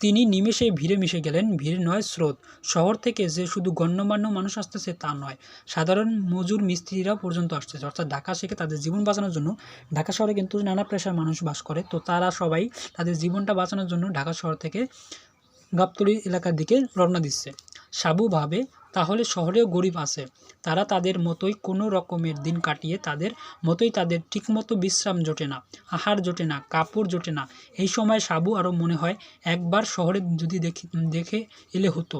[SPEAKER 1] তিনি নিমেষেই ভিড়ে মিশে গেলেন। ভিড় নয়, স্রোত। শহর থেকে যে শুধু গণ্যমান্য মানুষ আসতেছে তা নয়, সাধারণ মজুর মিস্ত্রিরা পর্যন্ত আসতেছে। অর্থাৎ ঢাকা থেকে তাদের জীবন বাঁচানোর জন্য, ঢাকা শহরে কিন্তু নানা পেশার মানুষ বাস করে, তো তারা সবাই তাদের জীবনটা বাঁচানোর জন্য ঢাকা শহর থেকে গাবতলী এলাকার দিকে রওনা দিচ্ছে। সাবু ভাবে তাহলে শহরেও গরিব আছে, তারা তাদের মতোই কোনো রকমের দিন কাটিয়ে তাদের মতোই, তাদের ঠিকমতো বিশ্রাম জোটে না, আহার জোটে না, কাপড় জোটে না। এই সময় সাবু আরও মনে হয় একবার শহরে যদি দেখে এলে হতো।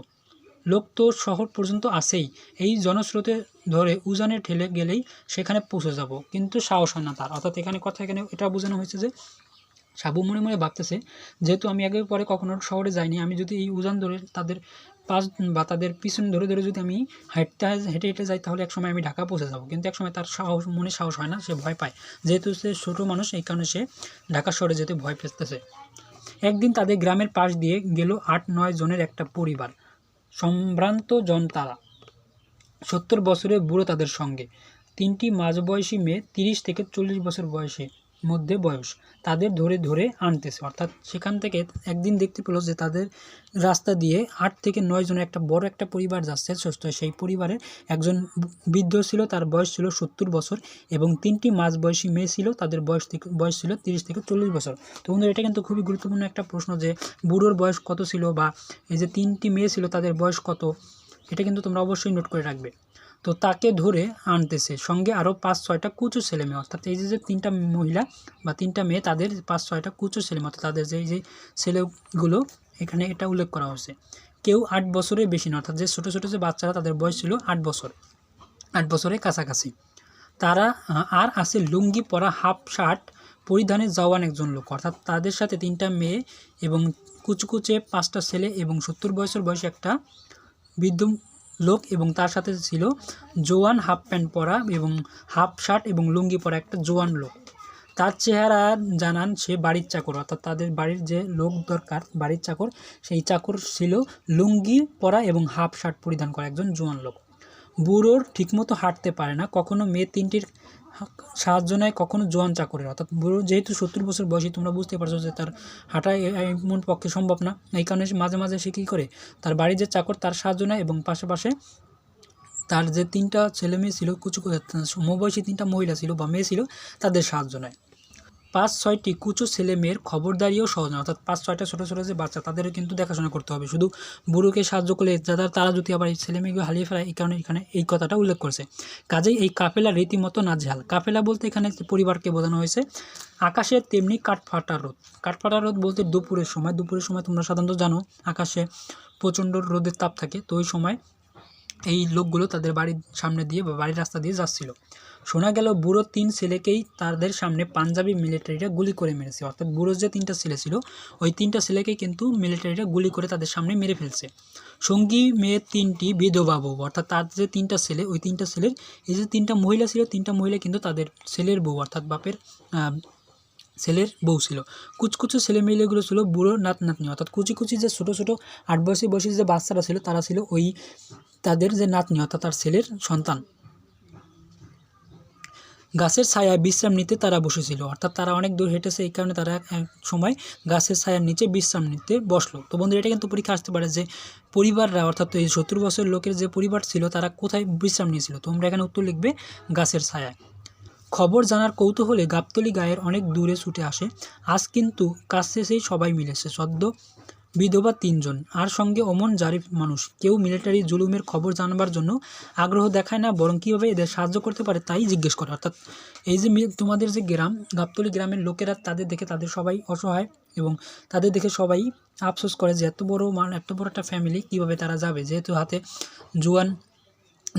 [SPEAKER 1] লোক তো শহর পর্যন্ত আসেই, এই জনস্রোতে ধরে উজানে ঠেলে গেলেই সেখানে পৌঁছে যাব, কিন্তু সাহস হয় না তার। অর্থাৎ এখানে এটা বোঝানো হয়েছে যে সাবু মনে মনে ভাবতেছে যেহেতু আমি আগে পরে কখনো শহরে যাইনি, আমি যদি এই উজান ধরে তাদের পাশ বা তাদের পিছন ধরে ধরে যদি আমি হেঁটে হেঁটে যাই তাহলে একসময় আমি ঢাকা পৌঁছে যাব। কিন্তু একসময় তার মনে সাহস হয় না, সে ভয় পায়, যেহেতু সে ছোটো মানুষ, এই কারণে সে ঢাকা শহরে যেতে ভয় পেতেছে। একদিন তাদের গ্রামের পাশ দিয়ে গেল 8-9 জনের একটা পরিবার, সম্ভ্রান্ত জন তারা, 70 বছরের বুড়ো তাদের সঙ্গে, 3টি মাঝবয়সী মেয়ে 30 থেকে 40 বছর মধ্যে বয়স, তাদের ধরে ধরে আনতেছে। অর্থাৎ সেখান থেকে একদিন দেখতে পেল যে তাদের রাস্তা দিয়ে 8 থেকে 9 জনের একটা বড় একটা পরিবার যাচ্ছে। সেই পরিবারের একজন বৃদ্ধ ছিল, তার বয়স ছিল 70 বছর এবং 3টি মাঝবয়সী মেয়ে ছিল, তাদের বয়স ছিল 30 থেকে 40 বছর। তো বন্ধুরা এটা কিন্তু খুবই গুরুত্বপূর্ণ একটা প্রশ্ন যে বুড়োর বয়স কত ছিল বা এই যে 3টি মেয়ে ছিল তাদের বয়স কত, এটা কিন্তু তোমরা অবশ্যই নোট করে রাখবে। তো তাকে ধরে আনতেছে, সঙ্গে আরও 5-6টা কুচু ছেলে মেয়ে। অর্থাৎ এই যে 3টা মহিলা বা 3টা মেয়ে, তাদের 5-6টা কুচু ছেলে মেয়ে, অর্থাৎ তাদের যে ছেলেগুলো এখানে এটা উল্লেখ করা হয়েছে। কেউ 8 বছরের বেশি না, অর্থাৎ যে ছোটো ছোটো যে বাচ্চারা তাদের বয়স ছিল 8 বছর। 8 বছরের কাছাকাছি। তারা আর আছে লুঙ্গি পরা হাফ শার্ট পরিধানে জওয়ান একজন লোক, অর্থাৎ তাদের সাথে 3টা মেয়ে এবং কুচকুচে 5টা ছেলে এবং 70 বছর বয়সী একটা বৃদ্ধ লোক, এবং তার সাথে ছিল জোয়ান হাফ প্যান্ট পরা এবং হাফ শার্ট এবং লুঙ্গি পরা একটা জোয়ান লোক। তার চেহারা জানান সে বাড়ির চাকর, অর্থাৎ তাদের বাড়ির যে লোক দরকার বাড়ির চাকর, সেই চাকর ছিল লুঙ্গি পরা এবং হাফ শার্ট পরিধান করা একজন জোয়ান লোক। বুড়োর ঠিকমতো হাঁটতে পারে না, কখনো মেয়ে 3টির সাহায্য নেয়, কখনো জোয়ান চাকরের। অর্থাৎ বুড়ো যেহেতু 70 বছর বয়সী, তোমরা বুঝতে পারছো যে তার হাঁটা এমন পক্ষে সম্ভব না। এই কারণে মাঝে মাঝে সে কী করে, তার বাড়ির যে চাকর তার সাহায্য নেয় এবং পাশাপাশি তার যে 3টা ছেলে মেয়ে ছিল, সমবয়সী 3টা মহিলা ছিল বা মেয়ে ছিল, তাদের সাহায্য নেয়। 5-6টি কুচো ছেলে মেয়ের খবরদারিও সহজ না, অর্থাৎ 5-6টা ছোটো ছোটো যে বাচ্চা তাদেরও কিন্তু দেখাশোনা করতে হবে। শুধু বুড়োকে সাহায্য করলে তারা যদি আবার এই ছেলে মেয়েগুলো হারিয়ে ফেলায়, এই কারণে এখানে এই কথাটা উল্লেখ করেছে। কাজেই এই কাফেলা রীতিমতো নাজেহাল। কাফেলা বলতে এখানে পরিবারকে বোঝানো হয়েছে। আকাশে তেমনি কাঠফাটা রোদ। কাঠফাটা রোদ বলতে দুপুরের সময় তোমরা সাধারণত জানো আকাশে প্রচণ্ড রোদের তাপ থাকে, তো ওই সময় এই লোকগুলো তাদের বাড়ির সামনে দিয়ে বা বাড়ির রাস্তা দিয়ে যাচ্ছিল। শোনা গেল বুড়ো 3 ছেলেকেই তাদের সামনে পাঞ্জাবি মিলিটারিরা গুলি করে মেরেছে, অর্থাৎ বুড়ো যে 3টা ছেলে ছিল ওই 3টা ছেলেকেই কিন্তু মিলিটারিরা গুলি করে তাদের সামনে মেরে ফেলছে। সঙ্গী মেয়ে 3টি বিধবা বউ, অর্থাৎ তার যে 3টা ছেলে, ওই 3টা ছেলের এই যে 3টা মহিলা ছিল, 3টা মহিলা কিন্তু তাদের ছেলের বউ, অর্থাৎ বাপের ছেলের বউ ছিল। কুচকুচো ছেলে মেয়েগুলো ছিল বুড়ো নাতনি, অর্থাৎ কুচি যে ছোটো 8 বয়সী যে বাচ্চারা ছিল তারা ছিল ওই তাদের যে নাতনি, অর্থাৎ তার ছেলের সন্তান। গাছের ছায়ায় বিশ্রাম নিতে তারা বসেছিল, অর্থাৎ তারা অনেক দূর হেঁটেছে, এই কারণে তারা এক সময় গাছের ছায়ার নিচে বিশ্রাম নিতে বসলো। তো বন্ধুরা, এটা কিন্তু পরীক্ষা আসতে পারে যে পরিবাররা, অর্থাৎ এই 70 বছর লোকের যে পরিবার ছিল তারা কোথায় বিশ্রাম নিয়েছিল। তোমরা এখানে উত্তর লিখবে গাছের ছায়ায়। খবর জানার কৌতূহলে গাবতলী গায়ের অনেক দূরে ছুটে আসে। আজ কিন্তু কাছে সেই সবাই মিলেছে, সদ্য বিধবা 3 জন আর সঙ্গে অমন জারিফ মানুষ। কেউ মিলিটারি জুলুমের খবর জানবার জন্য আগ্রহ দেখায় না, বরং কীভাবে এদের সাহায্য করতে পারে তাই জিজ্ঞেস করে। অর্থাৎ এই যে তোমাদের যে গ্রাম গাবতলী গ্রামের লোকেরা, তাদের দেখে তাদের সবাই অসহায় এবং তাদের দেখে সবাই আফসোস করে যে এত বড় একটা ফ্যামিলি কীভাবে তারা যাবে, যেহেতু হাতে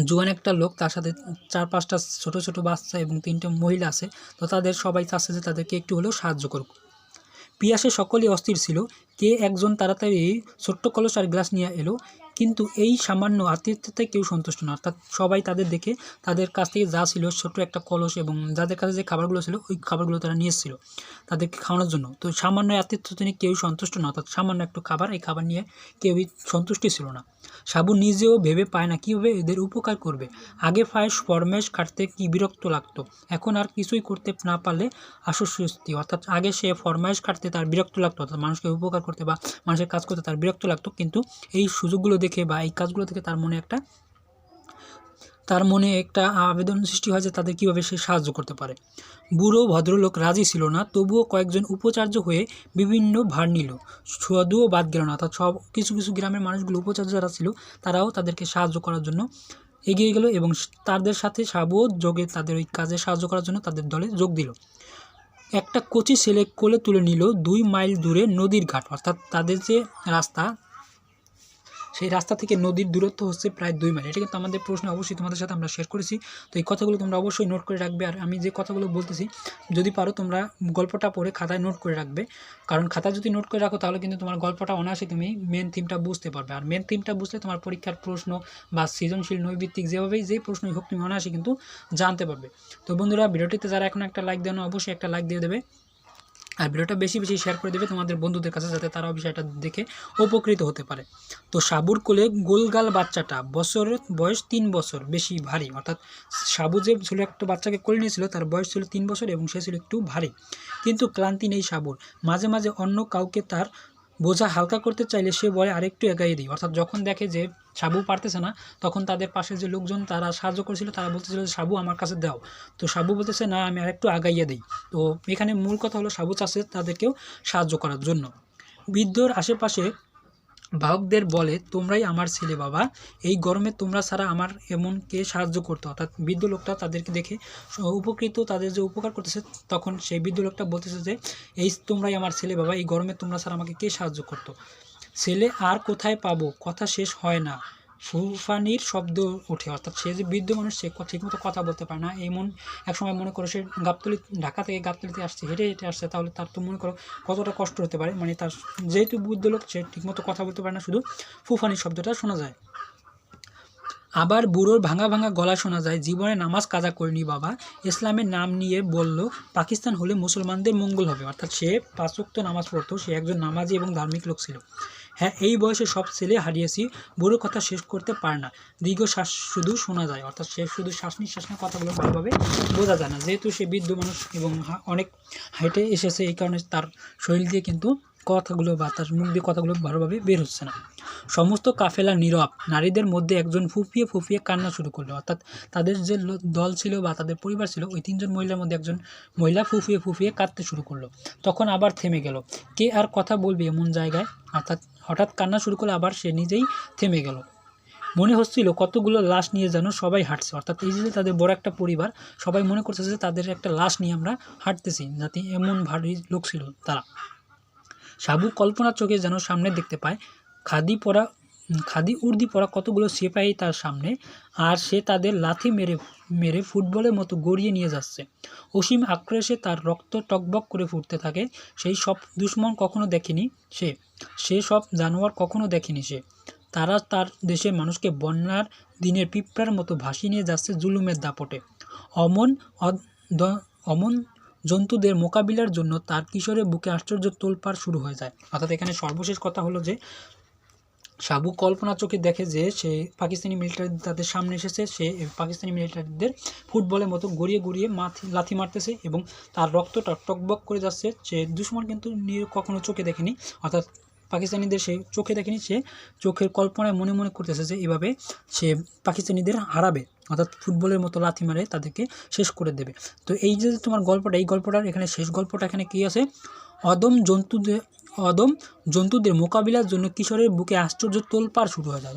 [SPEAKER 1] জোয়ান একটা লোক, তার সাথে 4-5টা ছোটো বাচ্চা এবং 3টা মহিলা আছে। তো তাদের সবাই চাচ্ছে যে তাদেরকে একটু হলেও সাহায্য করুক। পিয়াসে সকলেই অস্থির ছিল। কে একজন তাড়াতাড়ি ছোট্ট কলস আর গ্লাস নিয়ে এলো, কিন্তু এই সামান্য আতিথ্যতায় কেউ সন্তুষ্ট না। অর্থাৎ সবাই তাদের দেখে তাদের কাছ থেকে যা ছিল ছোট্ট একটা কলস এবং যাদের কাছে যে খাবারগুলো ছিল ওই খাবারগুলো তারা নিয়ে এসেছিল তাদেরকে খাওয়ানোর জন্য। তো সামান্য আতিথ্যতা নিয়ে কেউ সন্তুষ্ট না, অর্থাৎ সামান্য একটু খাবার, এই খাবার নিয়ে কেউই সন্তুষ্টি ছিল না। সাবু নিজেও ভেবে পায় না কীভাবে এদের উপকার করবে। আগে ফরমাইশ কাটতে কি বিরক্ত লাগতো, এখন আর কিছুই করতে না পারলে আশ্বস্তি। অর্থাৎ আগে সে ফরমাইশ কাটতে তার বিরক্ত লাগতো, অর্থাৎ মানুষকে উপকার করতে বা মানুষের কাজ করতে তার বিরক্ত লাগতো, কিন্তু এই সুযোগগুলো দেখে বা এই কাজগুলো থেকে তার মনে একটা আবেদন সৃষ্টি হয় যে তাদের কীভাবে সে সাহায্য করতে পারে। বুড়ো ভদ্রলোক রাজি ছিল না, তবুও কয়েকজন উপাচার্য হয়ে বিভিন্ন ভার নিল, শুধুও বাদ গেল না। অর্থাৎ কিছু গ্রামের মানুষগুলো উপাচার্য যারা ছিল তারাও তাদেরকে সাহায্য করার জন্য এগিয়ে গেল এবং তাদের সাথে সাবুও তাদের ওই কাজে সাহায্য করার জন্য তাদের দলে যোগ দিল। একটা কচি ছেলে কোলে তুলে নিল 2 মাইল দূরে নদীর ঘাট, অর্থাৎ তাদের যে রাস্তা সেই রাস্তা থেকে নদীর দূরত্ব হচ্ছে প্রায় 2 মাইল। এটা কিন্তু আমাদের প্রশ্ন অবশ্যই তোমাদের সাথে আমরা শেয়ার করেছি। তো এই কথাগুলো তোমরা অবশ্যই নোট করে রাখবে। আর আমি যে কথাগুলো বলতেছি যদি পারো তোমরা গল্পটা পড়ে খাতায় নোট করে রাখবে, কারণ খাতায় যদি নোট করে রাখো তাহলে কিন্তু তোমার গল্পটা অনায়াসে তুমি মেন থিমটা বুঝতে পারবে। আর মেন থিমটা বুঝলে তোমার পরীক্ষার প্রশ্ন বা সৃজনশীল নৈবিত্তিক যেই প্রশ্নই হোক তুমি অনায়াসে কিন্তু জানতে পারবে। তো বন্ধুরা, ভিডিওটিতে যারা এখন একটা লাইক দেয় না অবশ্যই একটা লাইক দিয়ে দেবে, আর ভিডিওটা বেশি শেয়ার করে দেবে তোমাদের বন্ধুদের কাছে, যাতে তারাও বিষয়টা দেখে উপকৃত হতে পারে। তো সাবুর কোলে গোলগাল বাচ্চাটা বয়স 3 বছর, বেশি ভারী। অর্থাৎ সাবু যে ছিল একটা বাচ্চাকে কোলে নিয়েছিল তার বয়স ছিল 3 বছর এবং সে ছিল একটু ভারী, কিন্তু ক্লান্তি নেই সাবুর। মাঝে মাঝে অন্য কাউকে তার বোঝা হালকা করতে চাইলে সে বলে আরেকটু এগাইয়ে দিই। অর্থাৎ যখন দেখে যে সাবু পারতেছে না, তখন তাদের পাশে যে লোকজন তারা সাহায্য করেছিল তারা বলতেছিল যে সাবু আমার কাছে দাও। তো সাবু বলতেছে না, আমি আরেকটু আগাইয়ে দিই। তো এখানে মূল কথা হলো সাবু চাচ্ছে তাদেরকেও সাহায্য করার জন্য। বৃদ্ধর আশেপাশে বাহকদের বলে, তোমরাই আমার ছেলে বাবা, এই গরমে তোমরা ছাড়া আমার এমন কে সাহায্য করতো। অর্থাৎ বৃদ্ধ লোকটা তাদেরকে দেখে উপকৃত, তাদের যে উপকার করতেছে, তখন সেই বৃদ্ধ লোকটা বলতেছে যে এই তোমরাই আমার ছেলে বাবা, এই গরমে তোমরা ছাড়া আমাকে কে সাহায্য করতো। ছেলে আর কোথায় পাবো, কথা শেষ হয় না, ফুফানির শব্দ ওঠে, অর্থাৎ সে যে বৃদ্ধ মানুষ, সে ঠিকমতো কথা বলতে পারে না। এমন এক সময় মনে করো সে ঢাকা থেকে গাবতলীতে আসছে, হেঁটে হেঁটে আসছে, তাহলে তার তো মনে করো কতটা কষ্ট হতে পারে। মানে তার যেহেতু বৃদ্ধ লোক, সে ঠিকমতো কথা বলতে পারে না, শুধু ফুফানির শব্দটা শোনা যায়। আবার বুড়োর ভাঙা ভাঙা গলা শোনা যায়, জীবনে নামাজ কাজা করিনি বাবা, ইসলামের নাম নিয়ে বলল পাকিস্তান হলে মুসলমানদের মঙ্গল হবে। অর্থাৎ সে 5 ওয়াক্ত নামাজ পড়তো, সে একজন নামাজি এবং ধার্মিক লোক ছিল। হ্যাঁ, এই বয়সে সব ছেলে হারিয়েছি, বুড়ো কথা শেষ করতে পারে না, দীর্ঘ শ্বাস শুধু শোনা যায়। অর্থাৎ সে শুধু শ্বাস নিঃশ্বাস নিয়ে কথাগুলো ভালোভাবে বোঝা যায় না, যেহেতু সে বৃদ্ধ মানুষ এবং অনেক হাইটে এসেছে, এই কারণে তার শরীর দিয়ে কিন্তু কথাগুলো বা তার মুখ দিয়ে কথাগুলো ভালোভাবে বের হচ্ছে না। সমস্ত কাফেলা নীরব, নারীদের মধ্যে একজন ফুঁপিয়ে ফুঁপিয়ে কান্না শুরু করলো। অর্থাৎ তাদের যে দল ছিল বা তাদের পরিবার ছিল, ওই 3 জন মহিলার মধ্যে একজন মহিলা ফুঁপিয়ে ফুঁপিয়ে কাঁদতে শুরু করলো। তখন আবার থেমে গেল, কে আর কথা বলবে এমন জায়গায়। অর্থাৎ হঠাৎ কান্না শুরু করলে আবার সে নিজেই থেমে গেল। মনে হচ্ছিল কতগুলো লাশ নিয়ে যেন সবাই হাঁটছে। অর্থাৎ এই যে তাদের বড় একটা পরিবার, সবাই মনে করছে যে তাদের একটা লাশ নিয়ে আমরা হাঁটতেছি, যাতে এমন ভারী লোক ছিল তারা। সাবু কল্পনার চোখে যেন সামনে দেখতে পায় খাদি উর্দি পরা কতগুলো সিপাহী তার সামনে, আর সে তাদের লাথি মেরে মেরে ফুটবলের মতো গড়িয়ে নিয়ে যাচ্ছে। অসীম আক্রোশে তার রক্ত টকবক করে ফুটতে থাকে। সেই সব দুশ্মন কখনো দেখেনি সে সব জানোয়ার কখনো দেখেনি সে। তারা তার দেশের মানুষকে বন্যার দিনের পিঁপড়ার মতো ভাসিয়ে নিয়ে যাচ্ছে জুলুমের দাপটে। অমন জন্তুদের মোকাবিলার জন্য তার কিশোরের বুকে আশ্চর্য তোলপাড় শুরু হয়ে যায়। অর্থাৎ এখানে সর্বশেষ কথা হলো যে সাবু কল্পনা চোখে দেখে যে সে পাকিস্তানি মিলিটারি তাদের সামনে এসেছে, সে পাকিস্তানি মিলিটারিদের ফুটবলের মতো গড়িয়ে গড়িয়ে লাথি মারতেছে এবং তার রক্তটা টকবক করে যাচ্ছে। সে দুশ্মন কিন্তু কখনো চোখে দেখেনি, অর্থাৎ পাকিস্তানিদের সে চোখে দেখেনি, সে চোখের কল্পনায় মনে মনে করতেছে যে এভাবে সে পাকিস্তানিদের হারাবে, অর্থাৎ ফুটবলের মতো লাথি মারে তাদেরকে শেষ করে দেবে। তো এই যে তোমার গল্পটা, এই গল্পটার এখানে শেষ গল্পটা এখানে কী আছে, অদম জন্তুদের মোকাবিলার জন্য কিশোরের বুকে আশ্চর্য তোলপাড় শুরু হয়ে যায়।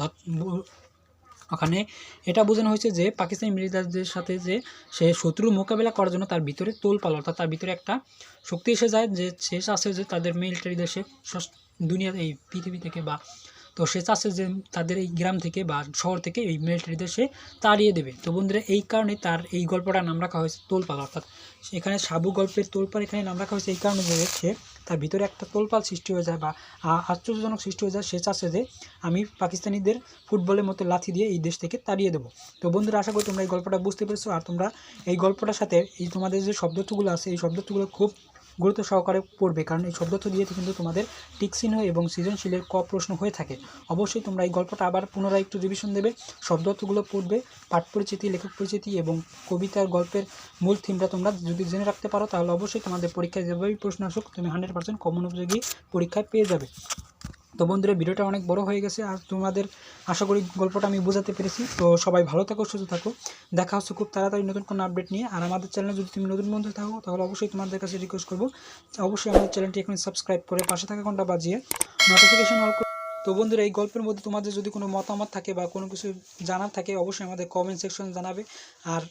[SPEAKER 1] ওখানে এটা বোঝানো হয়েছে যে পাকিস্তানি মিলিটারিদের সাথে যে সে শত্রুর মোকাবিলা করার জন্য তার ভিতরে তোলপাড়, অর্থাৎ তার ভিতরে একটা শক্তি এসে যায়, যে সে চাচ্ছে যে তাদের মিলিটারিদের সে দুনিয়ার এই পৃথিবী থেকে বা তো সে চাচ্ছে যে তাদের এই গ্রাম থেকে বা শহর থেকে এই মিলিটারিদের সে তাড়িয়ে দেবে। তো বন্ধুরা, এই কারণে তার এই গল্পটার নাম রাখা হয়েছে তোলপাড়। অর্থাৎ এখানে সাবু গল্পের তোলপাড় এখানে নাম রাখা হয়েছে এই কারণে যে সে তার ভিতরে একটা তোলপাড় সৃষ্টি হয়ে যায় বা আশ্চর্যজনক সৃষ্টি হয়ে যায়। সে চাচ্ছে যে আমি পাকিস্তানিদের ফুটবলের মতো লাথি দিয়ে এই দেশ থেকে তাড়িয়ে দেবো। তো বন্ধুরা, আশা করি তোমরা এই গল্পটা বুঝতে পেরেছো। আর তোমরা এই গল্পটার সাথে এই তোমাদের যে শব্দগুলো আছে, এই শব্দগুলো খুব গুরুত্ব সহকারে পড়বে, কারণ এই শব্দটি দিয়ে কিন্তু তোমাদের টিকচিহ্ন এবং সৃজনশীলের ক প্রশ্ন হয়ে থাকে। অবশ্যই তোমরা এই গল্পটা আবার পুনরায় একটু রিভিশন দেবে, শব্দগুলো পড়বে, পাঠ পরিচিতি, লেখক পরিচিতি এবং কবিতার গল্পের মূল থিমটা তোমরা যদি জেনে রাখতে পারো, তাহলে অবশ্যই তোমাদের পরীক্ষায় যেভাবেই প্রশ্ন আসুক তুমি 100% কমন উপযোগী পরীক্ষায় পেয়ে যাবে। তো বন্ধুরা, ভিডিওটা অনেক বড় হয়ে গেছে, আর তোমাদের আশা করি গল্পটা আমি বোঝাতে পেরেছি। তো সবাই ভালো থাকো, সুস্থ থাকো, দেখা হচ্ছে খুব তাড়াতাড়ি নতুন কোনো আপডেট নিয়ে। আর আমাদের চ্যানেলে যদি তুমি নতুন বন্ধু থাকো, তাহলে অবশ্যই তোমাদের কাছে রিকোয়েস্ট করবো অবশ্যই আমাদের চ্যানেলটি এখন সাবস্ক্রাইব করে পাশে থাকা ঘন্টা বাজিয়ে নোটিফিকেশন অল। তো বন্ধুরা, এই গল্পের মধ্যে তোমাদের যদি কোনো মতামত থাকে বা কোনো কিছু জানার থাকে, অবশ্যই আমাদের কমেন্ট সেকশনে জানাবে। আর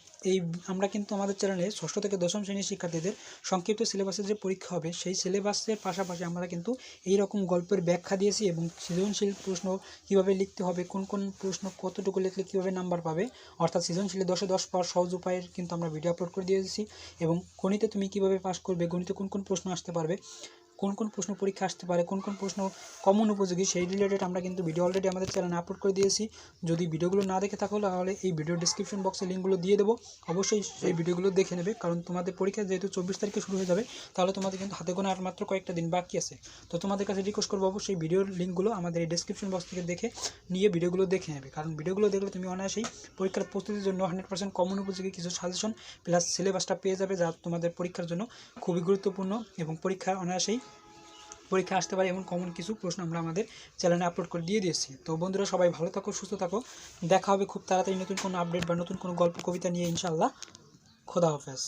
[SPEAKER 1] আমরা কিন্তু আমাদের চ্যানেলে 6ষ্ঠ থেকে 10ম শ্রেণীর শিক্ষার্থীদের সংক্ষিপ্ত সিলেবাসের যে পরীক্ষা হবে, সেই সিলেবাসের পাশাপাশি আমরা কিন্তু এই রকম গল্পের ব্যাখ্যা দিয়েছি এবং সৃজনশীল প্রশ্ন কীভাবে লিখতে হবে, কোন কোন প্রশ্ন কতটুকু লিখলে কীভাবে নাম্বার পাবে, অর্থাৎ সৃজনশীলে 10-এ 10 পাওয়ার সহজ উপায়ের কিন্তু আমরা ভিডিও আপলোড করে দিয়েছি। এবং গণিতে তুমি কীভাবে পাস করবে, গণিতে কোন কোন প্রশ্ন আসতে পারবে, কোন কোন প্রশ্ন পরীক্ষা আসতে পারে, কোন কোন প্রশ্ন কমন উপযোগী, সেই রিলেটেড আমরা কিন্তু ভিডিও অলরেডি আমাদের চ্যানেলে আপলোড করে দিয়েছি। যদি ভিডিওগুলো না দেখে থাকো, তাহলে এই ভিডিও ডিসক্রিপশন বক্সে লিঙ্কগুলো দিয়ে দেবো, অবশ্যই সেই ভিডিওগুলো দেখে নেবে। কারণ তোমাদের পরীক্ষা যেহেতু 24 তারিখে শুরু হয়ে যাবে, তাহলে তোমাদের কিন্তু হাতে গোনা আর মাত্র কয়েকটা দিন বাকি আছে। তো তোমাদের কাছে রিকোয়েস্ট করবো অবশ্যই ভিডিওর লিঙ্কগুলো আমাদের এই ডিসক্রিপশন বক্স থেকে দেখে নিয়ে ভিডিওগুলো দেখে নেবে, কারণ ভিডিওগুলো দেখলে তুমি অনায়াসেই পরীক্ষার প্রস্তুতির জন্য 100% কমন উপযোগী কিছু সাজেশন প্লাস সিলেবাসটা পেয়ে যাবে, যা তোমাদের পরীক্ষার জন্য খুবই গুরুত্বপূর্ণ এবং পরীক্ষা অনায়াসেই পরীক্ষা আসতে পারে এমন কমন কিছু প্রশ্ন আমরা আমাদের চ্যানেলে আপলোড করে দিয়ে দিয়েছি। তো বন্ধুরা, সবাই ভালো থাকো, সুস্থ থাকো, দেখা হবে খুব তাড়াতাড়ি নতুন কোনো আপডেট বা নতুন কোনো গল্প কবিতা নিয়ে, ইনশাআল্লাহ। খোদা হাফেজ।